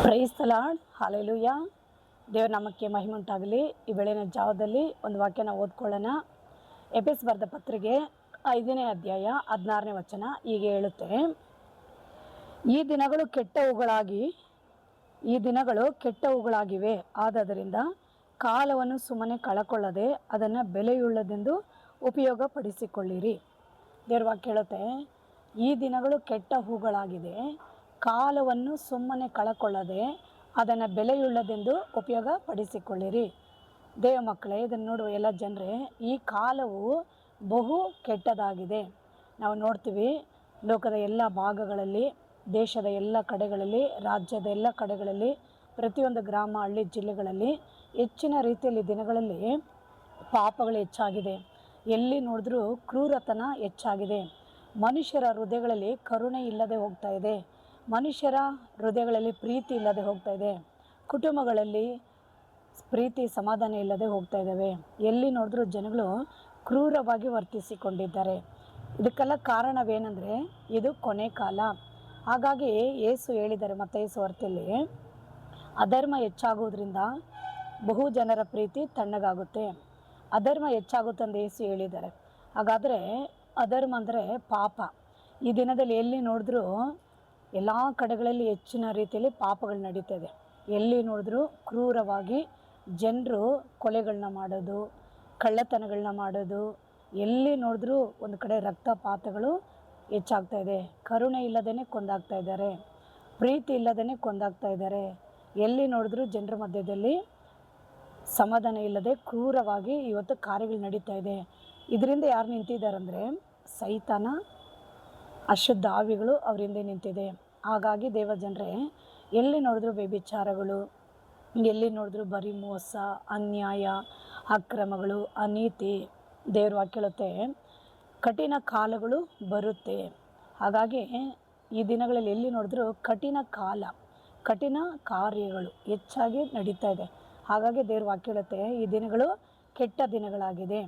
Praise the lord, hallelujah. ದೇವರ ನಾಮಕ್ಕೆ ಮಹಿಮೆ ಉಂಟಾಗಲಿ. ಈ ಬೆಳಗಿನ ಜಾವದಲ್ಲಿ ಒಂದು ವಾಕ್ಯನ ಓದ್ಕೊಳ್ಳೋಣ. ಎಫೆಸ ಬರೆದ ಪತ್ರಿಕೆ 5ನೇ ಅಧ್ಯಾಯ 16ನೇ ವಚನ ಹೀಗೆ ಹೇಳುತ್ತೆ: ಈ ದಿನಗಳು ಕೆಟ್ಟವುಗಳಾಗಿವೆ. ಆದದರಿಂದ ಕಾಲವನ್ನು ಸುಮ್ಮನೆ ಕಳಕೊಳ್ಳದೆ ಅದನ್ನು ಬೆಲೆಯುಳ್ಳದೆಂದು ಉಪಯೋಗಪಡಿಸಿಕೊಳ್ಳಿರಿ. ದೇವರ ವಾಕ್ಯ ಹೇಳುತ್ತೆ, ಈ ದಿನಗಳು ಕೆಟ್ಟ ಹೂಗಳಾಗಿದೆ, ಕಾಲವನ್ನು ಸುಮ್ಮನೆ ಕಳಕೊಳ್ಳದೆ ಅದನ್ನು ಬೆಲೆಯುಳ್ಳದೆಂದು ಉಪಯೋಗ ಪಡಿಸಿಕೊಳ್ಳಿರಿ. ದೇವ ಮಕ್ಕಳೇ, ಇದನ್ನು ನೋಡುವ ಎಲ್ಲ ಜನರೇ, ಈ ಕಾಲವು ಬಹು ಕೆಟ್ಟದಾಗಿದೆ. ನಾವು ನೋಡ್ತೀವಿ, ಲೋಕದ ಎಲ್ಲ ಭಾಗಗಳಲ್ಲಿ, ದೇಶದ ಎಲ್ಲ ಕಡೆಗಳಲ್ಲಿ, ರಾಜ್ಯದ ಎಲ್ಲ ಕಡೆಗಳಲ್ಲಿ, ಪ್ರತಿಯೊಂದು ಗ್ರಾಮ, ಹಳ್ಳಿ, ಜಿಲ್ಲೆಗಳಲ್ಲಿ ಹೆಚ್ಚಿನ ರೀತಿಯಲ್ಲಿ ದಿನಗಳಲ್ಲಿ ಪಾಪಗಳು ಹೆಚ್ಚಾಗಿದೆ. ಎಲ್ಲಿ ನೋಡಿದ್ರೂ ಕ್ರೂರತನ ಹೆಚ್ಚಾಗಿದೆ. ಮನುಷ್ಯರ ಹೃದಯಗಳಲ್ಲಿ ಕರುಣೆ ಇಲ್ಲದೆ ಹೋಗ್ತಾ ಇದೆ. ಮನುಷ್ಯರ ಹೃದಯಗಳಲ್ಲಿ ಪ್ರೀತಿ ಇಲ್ಲದೆ ಹೋಗ್ತಾ ಇದೆ. ಕುಟುಂಬಗಳಲ್ಲಿ ಪ್ರೀತಿ ಸಮಾಧಾನ ಇಲ್ಲದೆ ಹೋಗ್ತಾ ಇದ್ದಾವೆ. ಎಲ್ಲಿ ನೋಡಿದ್ರೂ ಜನಗಳು ಕ್ರೂರವಾಗಿ ವರ್ತಿಸಿಕೊಂಡಿದ್ದಾರೆ. ಇದಕ್ಕೆಲ್ಲ ಕಾರಣವೇನೆಂದರೆ, ಇದು ಕೊನೆ ಕಾಲ. ಹಾಗಾಗಿ ಯೇಸು ಹೇಳಿದ್ದಾರೆ ಮತ್ತಾಯ ಸುವಾರ್ತೆಯಲ್ಲಿ, ಅಧರ್ಮ ಹೆಚ್ಚಾಗುವುದರಿಂದ ಬಹು ಜನರ ಪ್ರೀತಿ ತಣ್ಣಗಾಗುತ್ತೆ. ಅಧರ್ಮ ಹೆಚ್ಚಾಗುತ್ತಂದು ಯೇಸು ಹೇಳಿದ್ದಾರೆ. ಹಾಗಾದರೆ ಅಧರ್ಮ ಅಂದರೆ ಪಾಪ. ಈ ದಿನದಲ್ಲಿ ಎಲ್ಲಿ ನೋಡಿದ್ರೂ ಎಲ್ಲ ಕಡೆಗಳಲ್ಲಿ ಹೆಚ್ಚಿನ ರೀತಿಯಲ್ಲಿ ಪಾಪಗಳು ನಡೀತಾ ಇದೆ. ಎಲ್ಲಿ ನೋಡಿದ್ರೂ ಕ್ರೂರವಾಗಿ ಜನರು ಕೊಲೆಗಳನ್ನ ಮಾಡೋದು, ಕಳ್ಳತನಗಳನ್ನ ಮಾಡೋದು, ಎಲ್ಲಿ ನೋಡಿದ್ರೂ ಒಂದು ಕಡೆ ರಕ್ತಪಾತಗಳು ಹೆಚ್ಚಾಗ್ತಾ ಇದೆ. ಕರುಣೆ ಇಲ್ಲದೇ ಕೊಂದಾಗ್ತಾ ಇದ್ದಾರೆ, ಪ್ರೀತಿ ಇಲ್ಲದೇ ಕೊಂದಾಗ್ತಾ ಇದ್ದಾರೆ. ಎಲ್ಲಿ ನೋಡಿದ್ರೂ ಜನರ ಮಧ್ಯದಲ್ಲಿ ಸಮಾಧಾನ ಇಲ್ಲದೆ ಕ್ರೂರವಾಗಿ ಇವತ್ತು ಕಾರ್ಯಗಳು ನಡೀತಾ ಇದೆ. ಇದರಿಂದ ಯಾರು ನಿಂತಿದ್ದಾರಂದರೆ, ಸೈತಾನ, ಅಶುದ್ಧ ಆವಿಗಳು ಅವ್ರ ಹಿಂದೆ ನಿಂತಿದೆ. ಹಾಗಾಗಿ ದೇವ ಜನರೇ, ಎಲ್ಲಿ ನೋಡಿದ್ರೂ ವ್ಯಭಿಚಾರಗಳು, ಎಲ್ಲಿ ನೋಡಿದ್ರೂ ಬರೀ ಮೋಸ, ಅನ್ಯಾಯ, ಅಕ್ರಮಗಳು, ಅನೀತಿ. ದೇವ್ರ ವಾಕ್ಯ ಹೇಳುತ್ತೆ, ಕಠಿಣ ಕಾಲಗಳು ಬರುತ್ತೆ. ಹಾಗಾಗಿ ಈ ದಿನಗಳಲ್ಲಿ ಎಲ್ಲಿ ನೋಡಿದ್ರೂ ಕಠಿಣ ಕಾಲ, ಕಠಿಣ ಕಾರ್ಯಗಳು ಹೆಚ್ಚಾಗಿ ನಡೀತಾ ಇದೆ. ಹಾಗಾಗಿ ದೇವ್ರ ವಾಕ್ಯ ಹೇಳುತ್ತೆ, ಈ ದಿನಗಳು ಕೆಟ್ಟ ದಿನಗಳಾಗಿದೆ.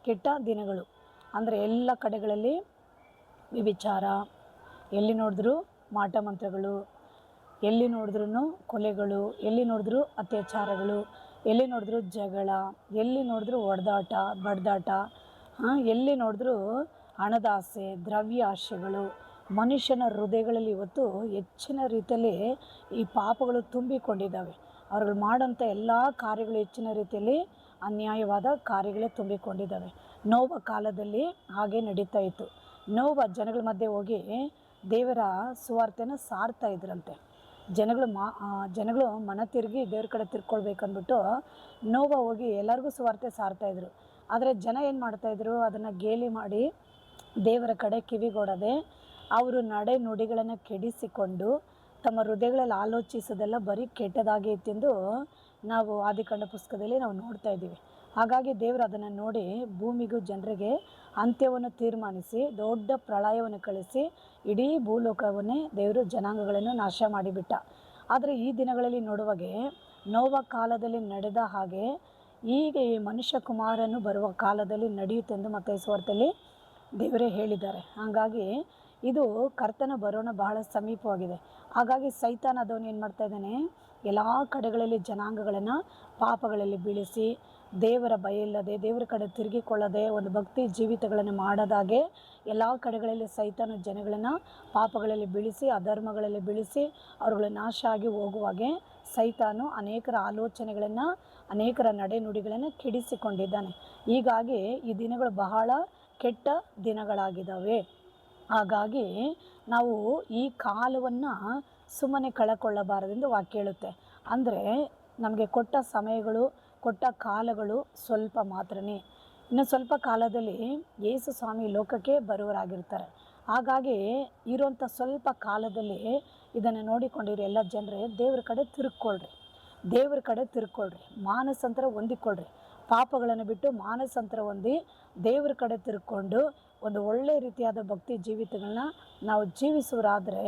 ಕೆಟ್ಟ ದಿನಗಳು ಅಂದರೆ ಎಲ್ಲ ಕಡೆಗಳಲ್ಲಿ ವ್ಯಭಿಚಾರ, ಎಲ್ಲಿ ನೋಡಿದ್ರೂ ಮಾಟ ಮಂತ್ರಗಳು, ಎಲ್ಲಿ ನೋಡಿದ್ರೂ ಕೊಲೆಗಳು, ಎಲ್ಲಿ ನೋಡಿದ್ರೂ ಅತ್ಯಾಚಾರಗಳು, ಎಲ್ಲಿ ನೋಡಿದ್ರೂ ಜಗಳ, ಎಲ್ಲಿ ನೋಡಿದ್ರೂ ಹೊಡೆದಾಟ, ಬಡ್ದಾಟ, ಎಲ್ಲಿ ನೋಡಿದ್ರೂ ಹಣದ ಆಸೆ, ದ್ರವ್ಯ ಆಸೆಗಳು. ಮನುಷ್ಯನ ಹೃದಯಗಳಲ್ಲಿ ಇವತ್ತು ಹೆಚ್ಚಿನ ರೀತಿಯಲ್ಲಿ ಈ ಪಾಪಗಳು ತುಂಬಿಕೊಂಡಿದ್ದಾವೆ. ಅವ್ರುಗಳು ಮಾಡೋಂಥ ಎಲ್ಲ ಕಾರ್ಯಗಳು ಹೆಚ್ಚಿನ ರೀತಿಯಲ್ಲಿ ಅನ್ಯಾಯವಾದ ಕಾರ್ಯಗಳೇ ತುಂಬಿಕೊಂಡಿದ್ದಾವೆ. ನೋವ ಕಾಲದಲ್ಲಿ ಹಾಗೆ ನಡೀತಾ ಇತ್ತು. ನೋವ ಜನಗಳ ಮಧ್ಯೆ ಹೋಗಿ ದೇವರ ಸುವಾರ್ತೆನ ಸಾರ್ತಾ ಇದ್ರಂತೆ. ಜನಗಳು ಮನ ತಿರುಗಿ ದೇವ್ರ ಕಡೆ ತಿರ್ಕೊಳ್ಬೇಕಂದ್ಬಿಟ್ಟು ನೋವ ಹೋಗಿ ಎಲ್ಲರಿಗೂ ಸುವಾರ್ತೆ ಸಾರ್ತಾಯಿದ್ರು. ಆದರೆ ಜನ ಏನು ಮಾಡ್ತಾಯಿದ್ರು, ಅದನ್ನು ಗೇಲಿ ಮಾಡಿ ದೇವರ ಕಡೆ ಕಿವಿಗೊಡದೆ ಅವರು ನಡೆ ನುಡಿಗಳನ್ನು ಕೆಡಿಸಿಕೊಂಡು ತಮ್ಮ ಹೃದಯಗಳಲ್ಲಿ ಆಲೋಚಿಸೋದೆಲ್ಲ ಬರೀ ಕೆಟ್ಟದಾಗಿ ಇತ್ತೆಂದು ನಾವು ಆದಿಕಾಂಡ ಪುಸ್ತಕದಲ್ಲಿ ನಾವು ನೋಡ್ತಾ ಇದ್ದೀವಿ. ಹಾಗಾಗಿ ದೇವರು ಅದನ್ನು ನೋಡಿ ಭೂಮಿಗೂ ಜನರಿಗೆ ಅಂತ್ಯವನ್ನು ತೀರ್ಮಾನಿಸಿ ದೊಡ್ಡ ಪ್ರಳಯವನ್ನು ಕಳಿಸಿ ಇಡೀ ಭೂಲೋಕವನ್ನೇ ದೇವರು ಜನಾಂಗಗಳನ್ನು ನಾಶ ಮಾಡಿಬಿಟ್ಟ. ಆದರೆ ಈ ದಿನಗಳಲ್ಲಿ ನೋಡುವಾಗೆ ನೋವ ಕಾಲದಲ್ಲಿ ನಡೆದ ಹಾಗೆ ಈಗ ಈ ಮನುಷ್ಯ ಕುಮಾರನು ಬರುವ ಕಾಲದಲ್ಲಿ ನಡೆಯುತ್ತೆಂದು ಮತ್ತಾಯ ಸುವಾರ್ತೆಯಲ್ಲಿ ದೇವರೇ ಹೇಳಿದ್ದಾರೆ. ಹಾಗಾಗಿ ಇದು ಕರ್ತನ ಬರೋಣ ಬಹಳ ಸಮೀಪವಾಗಿದೆ. ಹಾಗಾಗಿ ಸೈತಾನ ಅದವನು ಏನು ಮಾಡ್ತಾ ಇದ್ದಾನೆ, ಎಲ್ಲ ಕಡೆಗಳಲ್ಲಿ ಜನಾಂಗಗಳನ್ನು ಪಾಪಗಳಲ್ಲಿ ಬೀಳಿಸಿ ದೇವರ ಭಯ ಇಲ್ಲದೆ, ದೇವರ ಕಡೆ ತಿರುಗಿಕೊಳ್ಳದೆ, ಒಂದು ಭಕ್ತಿ ಜೀವಿತಗಳನ್ನು ಮಾಡದಾಗೆ ಎಲ್ಲ ಕಡೆಗಳಲ್ಲಿ ಸೈತಾನ ಜನಗಳನ್ನು ಪಾಪಗಳಲ್ಲಿ ಬೀಳಿಸಿ, ಅಧರ್ಮಗಳಲ್ಲಿ ಬೀಳಿಸಿ ಅವರುಗಳು ನಾಶ ಆಗಿ ಹೋಗುವಾಗೆ ಸೈತಾನು ಅನೇಕರ ಆಲೋಚನೆಗಳನ್ನು, ಅನೇಕರ ನಡೆ ನುಡಿಗಳನ್ನು ಕೆಡಿಸಿಕೊಂಡಿದ್ದಾನೆ. ಹೀಗಾಗಿ ಈ ದಿನಗಳು ಬಹಳ ಕೆಟ್ಟ ದಿನಗಳಾಗಿದ್ದಾವೆ. ಹಾಗಾಗಿ ನಾವು ಈ ಕಾಲವನ್ನು ಸುಮ್ಮನೆ ಕಳಕೊಳ್ಳಬಾರದೆಂದು ವಾಕ್ಯ ಹೇಳುತ್ತೆ. ಅಂದರೆ ನಮಗೆ ಕೊಟ್ಟ ಸಮಯಗಳು, ಕೊಟ್ಟ ಕಾಲಗಳು ಸ್ವಲ್ಪ ಮಾತ್ರನೇ. ಇನ್ನು ಸ್ವಲ್ಪ ಕಾಲದಲ್ಲಿ ಯೇಸು ಸ್ವಾಮಿ ಲೋಕಕ್ಕೆ ಬರುವರಾಗಿರ್ತಾರೆ. ಹಾಗಾಗಿ ಇರುವಂಥ ಸ್ವಲ್ಪ ಕಾಲದಲ್ಲಿ ಇದನ್ನು ನೋಡಿಕೊಂಡಿರಿ ಎಲ್ಲ ಜನರೇ, ದೇವ್ರ ಕಡೆ ತಿರ್ಕೊಳ್ರಿ, ಮಾನಸಾಂತರ ಹೊಂದಿಕೊಳ್ಳ್ರಿ. ಪಾಪಗಳನ್ನು ಬಿಟ್ಟು ಮಾನಸಾಂತರ ಹೊಂದಿ ದೇವ್ರ ಕಡೆ ತಿರ್ಕೊಂಡು ಒಂದು ಒಳ್ಳೆಯ ರೀತಿಯಾದ ಭಕ್ತಿ ಜೀವಿತಗಳನ್ನ ನಾವು ಜೀವಿಸುವರಾದರೆ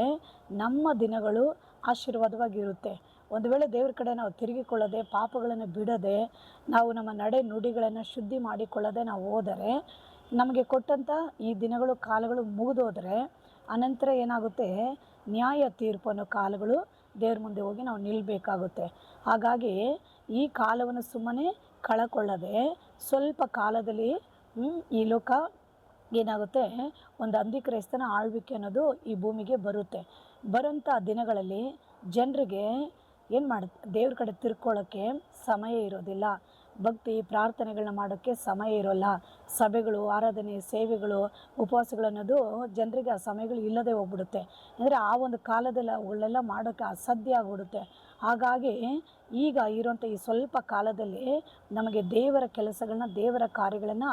ನಮ್ಮ ದಿನಗಳು ಆಶೀರ್ವಾದವಾಗಿರುತ್ತೆ. ಒಂದು ವೇಳೆ ದೇವ್ರ ಕಡೆ ನಾವು ತಿರುಗಿಕೊಳ್ಳದೆ, ಪಾಪಗಳನ್ನು ಬಿಡದೆ, ನಾವು ನಮ್ಮ ನಡೆ ನುಡಿಗಳನ್ನು ಶುದ್ಧಿ ಮಾಡಿಕೊಳ್ಳದೆ ನಾವು ಹೋದರೆ, ನಮಗೆ ಕೊಟ್ಟಂಥ ಈ ದಿನಗಳು ಕಾಲಗಳು ಮುಗಿದೋದ್ರೆ ಅನಂತರ ಏನಾಗುತ್ತೆ, ನ್ಯಾಯ ತೀರ್ಪು ಅನ್ನೋ ಕಾಲಗಳು ದೇವ್ರ ಮುಂದೆ ಹೋಗಿ ನಾವು ನಿಲ್ಲಬೇಕಾಗುತ್ತೆ. ಹಾಗಾಗಿ ಈ ಕಾಲವನ್ನು ಸುಮ್ಮನೆ ಕಳಕೊಳ್ಳದೆ ಸ್ವಲ್ಪ ಕಾಲದಲ್ಲಿ ಈ ಲೋಕ ಏನಾಗುತ್ತೆ, ಒಂದು ಅಂಧಿಕ್ರೈಸ್ತನ ಆಳ್ವಿಕೆ ಅನ್ನೋದು ಈ ಭೂಮಿಗೆ ಬರೋಂಥ ದಿನಗಳಲ್ಲಿ ಜನರಿಗೆ ಏನು ದೇವ್ರ ಕಡೆ ತಿರ್ಕೊಳ್ಳೋಕ್ಕೆ ಸಮಯ ಇರೋದಿಲ್ಲ, ಭಕ್ತಿ ಪ್ರಾರ್ಥನೆಗಳನ್ನ ಮಾಡೋಕ್ಕೆ ಸಮಯ ಇರೋಲ್ಲ, ಸಭೆಗಳು, ಆರಾಧನೆ, ಸೇವೆಗಳು, ಉಪವಾಸಗಳನ್ನೋದು ಜನರಿಗೆ ಆ ಸಮಯಗಳು ಇಲ್ಲದೆ ಹೋಗ್ಬಿಡುತ್ತೆ. ಅಂದರೆ ಆ ಒಂದು ಕಾಲದಲ್ಲಿ ಅವುಗಳೆಲ್ಲ ಮಾಡೋಕ್ಕೆ ಅಸಾಧ್ಯ ಆಗಿಬಿಡುತ್ತೆ. ಹಾಗಾಗಿ ಈಗ ಇರೋಂಥ ಈ ಸ್ವಲ್ಪ ಕಾಲದಲ್ಲಿ ನಮಗೆ ದೇವರ ಕೆಲಸಗಳನ್ನ, ದೇವರ ಕಾರ್ಯಗಳನ್ನು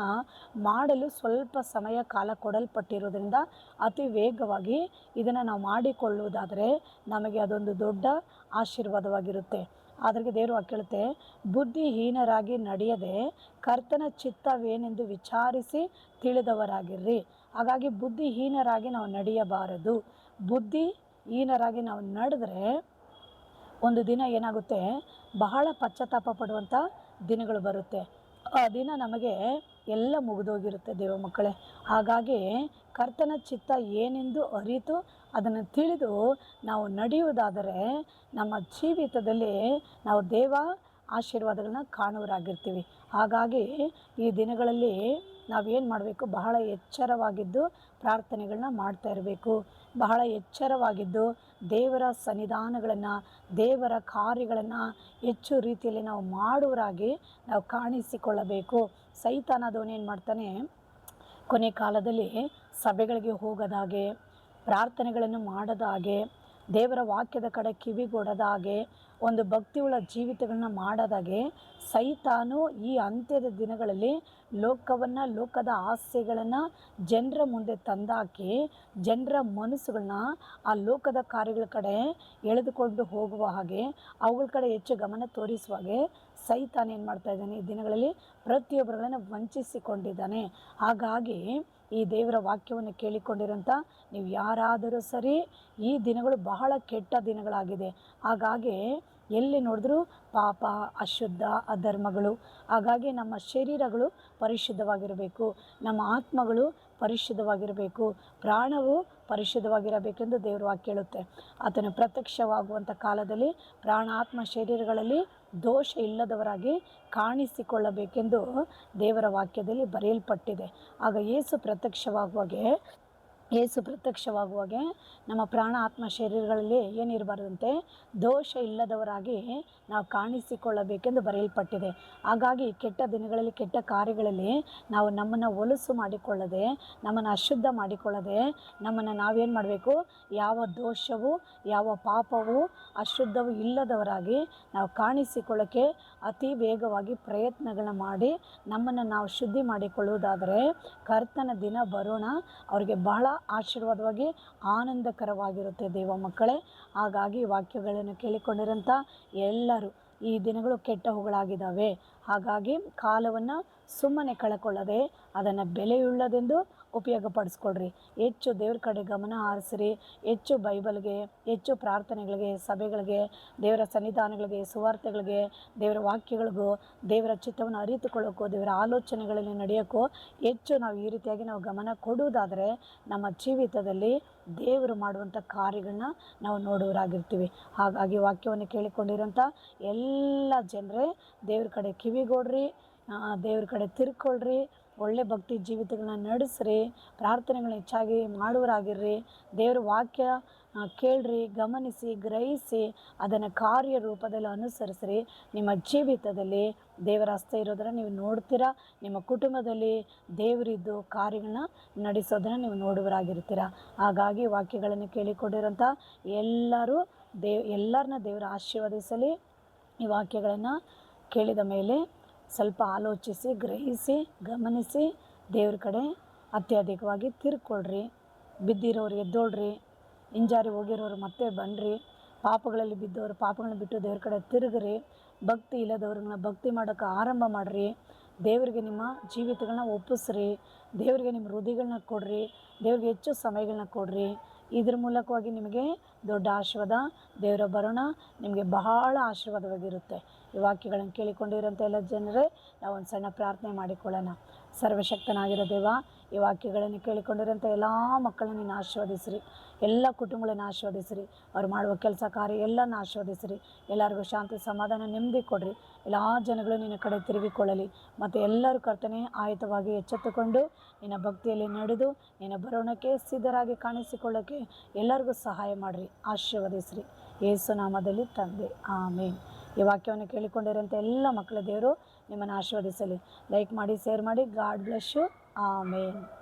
ಮಾಡಲು ಸ್ವಲ್ಪ ಸಮಯ ಕಾಲ ಕೊಡಲ್ಪಟ್ಟಿರೋದ್ರಿಂದ ಅತಿ ವೇಗವಾಗಿ ಇದನ್ನು ನಾವು ಮಾಡಿಕೊಳ್ಳುವುದಾದರೆ ನಮಗೆ ಅದೊಂದು ದೊಡ್ಡ ಆಶೀರ್ವಾದವಾಗಿರುತ್ತೆ. ಅದ್ರಿಗೆ ದೇವರು ಕೇಳುತ್ತೆ, ಬುದ್ಧಿಹೀನರಾಗಿ ನಡೆಯದೆ ಕರ್ತನ ಚಿತ್ತವೇನೆಂದು ವಿಚಾರಿಸಿ ತಿಳಿದವರಾಗಿರ್ರಿ. ಹಾಗಾಗಿ ಬುದ್ಧಿಹೀನರಾಗಿ ನಾವು ನಡೆಯಬಾರದು. ಬುದ್ಧಿಹೀನರಾಗಿ ನಾವು ನಡೆದ್ರೆ ಒಂದು ದಿನ ಏನಾಗುತ್ತೆ, ಬಹಳ ಪಶ್ಚಾತ್ತಾಪ ಪಡುವಂಥ ದಿನಗಳು ಬರುತ್ತೆ. ಆ ದಿನ ನಮಗೆ ಎಲ್ಲ ಮುಗಿದೋಗಿರುತ್ತೆ ದೇವ ಮಕ್ಕಳೇ. ಹಾಗಾಗಿ ಕರ್ತನ ಚಿತ್ತ ಏನೆಂದು ಅರಿತು ಅದನ್ನು ತಿಳಿದು ನಾವು ನಡೆಯುವುದಾದರೆ ನಮ್ಮ ಜೀವಿತದಲ್ಲಿ ನಾವು ದೇವ ಆಶೀರ್ವಾದಗಳನ್ನ ಕಾಣುವರಾಗಿರ್ತೀವಿ. ಹಾಗಾಗಿ ಈ ದಿನಗಳಲ್ಲಿ ನಾವೇನು ಮಾಡಬೇಕು, ಬಹಳ ಎಚ್ಚರವಾಗಿದ್ದು ಪ್ರಾರ್ಥನೆಗಳನ್ನ ಮಾಡ್ತಾ ಇರಬೇಕು. ಬಹಳ ಎಚ್ಚರವಾಗಿದ್ದು ದೇವರ ಸನ್ನಿಧಾನಗಳನ್ನು, ದೇವರ ಕಾರ್ಯಗಳನ್ನು ಹೆಚ್ಚು ರೀತಿಯಲ್ಲಿ ನಾವು ಮಾಡುವರಾಗಿ ನಾವು ಕಾಣಿಸಿಕೊಳ್ಳಬೇಕು. ಸೈತಾನದವನು ಏನು ಮಾಡ್ತಾನೆ, ಕೊನೆ ಕಾಲದಲ್ಲಿ ಸಭೆಗಳಿಗೆ ಹೋಗದ ಹಾಗೆ, ಪ್ರಾರ್ಥನೆಗಳನ್ನು ಮಾಡದ ಹಾಗೆ, ದೇವರ ವಾಕ್ಯದ ಕಡೆ ಕಿವಿಗೊಡದ ಹಾಗೆ, ಒಂದು ಭಕ್ತಿಯುಳ್ಳ ಜೀವಿತಗಳನ್ನ ಮಾಡದಾಗೆ ಸೈತಾನು ಈ ಅಂತ್ಯದ ದಿನಗಳಲ್ಲಿ ಲೋಕವನ್ನು, ಲೋಕದ ಆಸೆಗಳನ್ನು ಜನರ ಮುಂದೆ ತಂದಾಕಿ ಜನರ ಮನಸ್ಸುಗಳನ್ನ ಆ ಲೋಕದ ಕಾರ್ಯಗಳ ಕಡೆ ಎಳೆದುಕೊಂಡು ಹೋಗುವ ಹಾಗೆ, ಅವುಗಳ ಕಡೆ ಹೆಚ್ಚು ಗಮನ ತೋರಿಸುವ ಹಾಗೆ ಸೈತಾನ ಏನು ಮಾಡ್ತಾ ಇದ್ದಾನೆ, ಈ ದಿನಗಳಲ್ಲಿ ಪ್ರತಿಯೊಬ್ಬರುಗಳನ್ನು ವಂಚಿಸಿಕೊಂಡಿದ್ದಾನೆ. ಹಾಗಾಗಿ ಈ ದೇವರ ವಾಕ್ಯವನ್ನು ಕೇಳಿಕೊಂಡಿರೋಂಥ ನೀವು ಯಾರಾದರೂ ಸರಿ, ಈ ದಿನಗಳು ಬಹಳ ಕೆಟ್ಟ ದಿನಗಳಾಗಿದೆ. ಹಾಗಾಗಿ ಎಲ್ಲಿ ನೋಡಿದ್ರೂ ಪಾಪ, ಅಶುದ್ಧ, ಅಧರ್ಮಗಳು. ಹಾಗಾಗಿ ನಮ್ಮ ಶರೀರಗಳು ಪರಿಶುದ್ಧವಾಗಿರಬೇಕು, ನಮ್ಮ ಆತ್ಮಗಳು ಪರಿಶುದ್ಧವಾಗಿರಬೇಕು, ಪ್ರಾಣವು ಪರಿಶುದ್ಧವಾಗಿರಬೇಕೆಂದು ದೇವರ ವಾಕ್ಯ ಹೇಳುತ್ತೆ. ಆತನು ಪ್ರತ್ಯಕ್ಷವಾಗುವಂಥ ಕಾಲದಲ್ಲಿ ಪ್ರಾಣ, ಆತ್ಮ, ಶರೀರಗಳಲ್ಲಿ ದೋಷ ಇಲ್ಲದವರಾಗಿ ಕಾಣಿಸಿಕೊಳ್ಳಬೇಕೆಂದು ದೇವರ ವಾಕ್ಯದಲ್ಲಿ ಬರೆಯಲ್ಪಟ್ಟಿದೆ. ಆಗ ಯೇಸು ಪ್ರತ್ಯಕ್ಷವಾಗುವಾಗೆ ನಮ್ಮ ಪ್ರಾಣ, ಆತ್ಮ, ಶರೀರಗಳಲ್ಲಿ ಏನಿರಬಾರ್ದಂತೆ, ದೋಷ ಇಲ್ಲದವರಾಗಿ ನಾವು ಕಾಣಿಸಿಕೊಳ್ಳಬೇಕೆಂದು ಬರೆಯಲ್ಪಟ್ಟಿದೆ. ಹಾಗಾಗಿ ಕೆಟ್ಟ ದಿನಗಳಲ್ಲಿ, ಕೆಟ್ಟ ಕಾರ್ಯಗಳಲ್ಲಿ ನಾವು ನಮ್ಮನ್ನು ಹೊಲಸು ಮಾಡಿಕೊಳ್ಳದೆ, ನಮ್ಮನ್ನು ಅಶುದ್ಧ ಮಾಡಿಕೊಳ್ಳದೆ, ನಮ್ಮನ್ನು ನಾವೇನು ಮಾಡಬೇಕು, ಯಾವ ದೋಷವು, ಯಾವ ಪಾಪವು, ಅಶುದ್ಧವು ಇಲ್ಲದವರಾಗಿ ನಾವು ಕಾಣಿಸಿಕೊಳ್ಳೋಕ್ಕೆ ಅತಿ ವೇಗವಾಗಿ ಪ್ರಯತ್ನಗಳನ್ನ ಮಾಡಿ ನಮ್ಮನ್ನು ನಾವು ಶುದ್ಧಿ ಮಾಡಿಕೊಳ್ಳುವುದಾದರೆ ಕರ್ತನ ದಿನ ಬರೋಣ ಅವರಿಗೆ ಬಹಳ ಆಶೀರ್ವಾದವಾಗಿ ಆನಂದಕರವಾಗಿರುತ್ತೆ ದೇವ ಮಕ್ಕಳೇ. ಹಾಗಾಗಿ ವಾಕ್ಯಗಳನ್ನು ಕೇಳಿಕೊಂಡಿರೋಂಥ ಎಲ್ಲರೂ ಈ ದಿನಗಳು ಕೆಟ್ಟವುಗಳಾಗಿದ್ದಾವೆ. ಹಾಗಾಗಿ ಕಾಲವನ್ನು ಸುಮ್ಮನೆ ಕಳಕೊಳ್ಳದೆ ಅದನ್ನು ಬೆಲೆಯುಳ್ಳದೆಂದು ಉಪಯೋಗಪಡಿಸ್ಕೊಳ್ರಿ. ಹೆಚ್ಚು ದೇವ್ರ ಕಡೆ ಗಮನ ಹಾರಿಸ್ರಿ. ಹೆಚ್ಚು ಬೈಬಲ್ಗೆ, ಹೆಚ್ಚು ಪ್ರಾರ್ಥನೆಗಳಿಗೆ, ಸಭೆಗಳಿಗೆ, ದೇವರ ಸನ್ನಿಧಾನಗಳಿಗೆ, ಸುವಾರ್ತೆಗಳಿಗೆ, ದೇವರ ವಾಕ್ಯಗಳಿಗೂ, ದೇವರ ಚಿತ್ತವನ್ನು ಅರಿತುಕೊಳ್ಳೋಕ್ಕೋ, ದೇವರ ಆಲೋಚನೆಗಳಲ್ಲಿ ನಡೆಯೋಕ್ಕೋ ಹೆಚ್ಚು ನಾವು ಈ ರೀತಿಯಾಗಿ ನಾವು ಗಮನ ಕೊಡುವುದಾದರೆ ನಮ್ಮ ಜೀವಿತದಲ್ಲಿ ದೇವರು ಮಾಡುವಂಥ ಕಾರ್ಯಗಳನ್ನ ನಾವು ನೋಡುವರಾಗಿರ್ತೀವಿ. ಹಾಗಾಗಿ ವಾಕ್ಯವನ್ನು ಕೇಳಿಕೊಂಡಿರೋಂಥ ಎಲ್ಲ ಜನರೇ ದೇವ್ರ ಕಡೆ ಕಿವಿಗೊಡ್ರಿ, ದೇವ್ರ ಕಡೆ ತಿರ್ಕೊಳ್ರಿ, ಒಳ್ಳೆ ಭಕ್ತಿ ಜೀವಿತಗಳನ್ನ ನಡೆಸ್ರಿ, ಪ್ರಾರ್ಥನೆಗಳನ್ನ ಹೆಚ್ಚಾಗಿ ಮಾಡುವರಾಗಿರ್ರಿ, ದೇವ್ರ ವಾಕ್ಯ ಕೇಳ್ರಿ, ಗಮನಿಸಿ, ಗ್ರಹಿಸಿ ಅದನ್ನು ಕಾರ್ಯ ರೂಪದಲ್ಲಿ ಅನುಸರಿಸ್ರಿ. ನಿಮ್ಮ ಜೀವಿತದಲ್ಲಿ ದೇವರ ಹಸ್ತ ಇರೋದನ್ನು ನೀವು ನೋಡ್ತೀರಾ. ನಿಮ್ಮ ಕುಟುಂಬದಲ್ಲಿ ದೇವರಿದ್ದು ಕಾರ್ಯಗಳನ್ನ ನಡೆಸೋದನ್ನು ನೀವು ನೋಡುವರಾಗಿರ್ತೀರ. ಹಾಗಾಗಿ ವಾಕ್ಯಗಳನ್ನು ಕೇಳಿಕೊಂಡಿರೋಂಥ ಎಲ್ಲರನ್ನ ದೇವರ ಆಶೀರ್ವದಿಸಲಿ. ಈ ವಾಕ್ಯಗಳನ್ನು ಕೇಳಿದ ಮೇಲೆ ಸ್ವಲ್ಪ ಆಲೋಚಿಸಿ, ಗ್ರಹಿಸಿ, ಗಮನಿಸಿ ದೇವ್ರ ಕಡೆ ಅತ್ಯಧಿಕವಾಗಿ ತಿರ್ಕೊಳ್ರಿ. ಬಿದ್ದಿರೋರು ಎದ್ದೋಳ್ರಿ, ಹಿಂಜಾರಿ ಹೋಗಿರೋರು ಮತ್ತೆ ಬನ್ನಿರಿ, ಪಾಪಗಳಲ್ಲಿ ಬಿದ್ದವರು ಪಾಪಗಳನ್ನ ಬಿಟ್ಟು ದೇವ್ರ ಕಡೆ ತಿರುಗ್ರಿ, ಭಕ್ತಿ ಇಲ್ಲದವ್ರನ್ನ ಭಕ್ತಿ ಮಾಡೋಕ್ಕೆ ಆರಂಭ ಮಾಡಿರಿ, ದೇವರಿಗೆ ನಿಮ್ಮ ಜೀವಿತಗಳನ್ನ ಒಪ್ಪಿಸ್ರಿ, ದೇವರಿಗೆ ನಿಮ್ಮ ಹೃದಯಗಳನ್ನ ಕೊಡ್ರಿ, ದೇವ್ರಿಗೆ ಹೆಚ್ಚು ಸಮಯಗಳನ್ನ ಕೊಡ್ರಿ. ಇದ್ರ ಮೂಲಕವಾಗಿ ನಿಮಗೆ ದೊಡ್ಡ ಆಶೀರ್ವಾದ. ದೇವರ ಬರೋಣ ನಿಮಗೆ ಬಹಳ ಆಶೀರ್ವಾದವಾಗಿರುತ್ತೆ. ಈ ವಾಕ್ಯಗಳನ್ನು ಕೇಳಿಕೊಂಡಿರೋಂಥ ಎಲ್ಲ ಜನರೇ ನಾವು ಒಂದು ಸಣ್ಣ ಪ್ರಾರ್ಥನೆ ಮಾಡಿಕೊಳ್ಳೋಣ. ಸರ್ವಶಕ್ತನಾಗಿರೋ ದೇವ, ಈ ವಾಕ್ಯಗಳನ್ನು ಕೇಳಿಕೊಂಡಿರೋಂಥ ಎಲ್ಲ ಮಕ್ಕಳನ್ನ ನೀನು ಆಶೀರ್ವದಿಸ್ರಿ. ಎಲ್ಲ ಕುಟುಂಬಗಳನ್ನು ಆಶೀರ್ವದಿಸ್ರಿ. ಅವ್ರು ಮಾಡುವ ಕೆಲಸ ಕಾರ್ಯ ಎಲ್ಲನ ಆಶೀರ್ವದಿಸ್ರಿ. ಎಲ್ಲರಿಗೂ ಶಾಂತಿ ಸಮಾಧಾನ ನೆಮ್ಮದಿ ಕೊಡ್ರಿ. ಎಲ್ಲ ಜನಗಳು ನಿನ್ನ ಕಡೆ ತಿರುಗಿಕೊಳ್ಳಲಿ. ಮತ್ತು ಎಲ್ಲರೂ ಕರ್ತನೆ ಆಯುತವಾಗಿ ಎಚ್ಚೆತ್ತುಕೊಂಡು ನಿನ್ನ ಭಕ್ತಿಯಲ್ಲಿ ನಡೆದು ನಿನ್ನ ಬರೋಣಕ್ಕೆ ಸಿದ್ಧರಾಗಿ ಕಾಣಿಸಿಕೊಳ್ಳೋಕ್ಕೆ ಎಲ್ಲರಿಗೂ ಸಹಾಯ ಮಾಡಿರಿ. ಆಶೀರ್ವದಿಸ್ರಿ. ಯೇಸು ನಾಮದಲ್ಲಿ ತಂದೆ, ಆಮೇನ್. ಈ ವಾಕ್ಯವನ್ನು ಕೇಳಿಕೊಂಡಿರೋಂಥ ಎಲ್ಲ ಮಕ್ಕಳ ದೇವರು ನಿಮ್ಮನ್ನು ಆಶೀರ್ವದಿಸಲಿ. ಲೈಕ್ ಮಾಡಿ, ಶೇರ್ ಮಾಡಿ. God bless you. ಆಮೇನ್.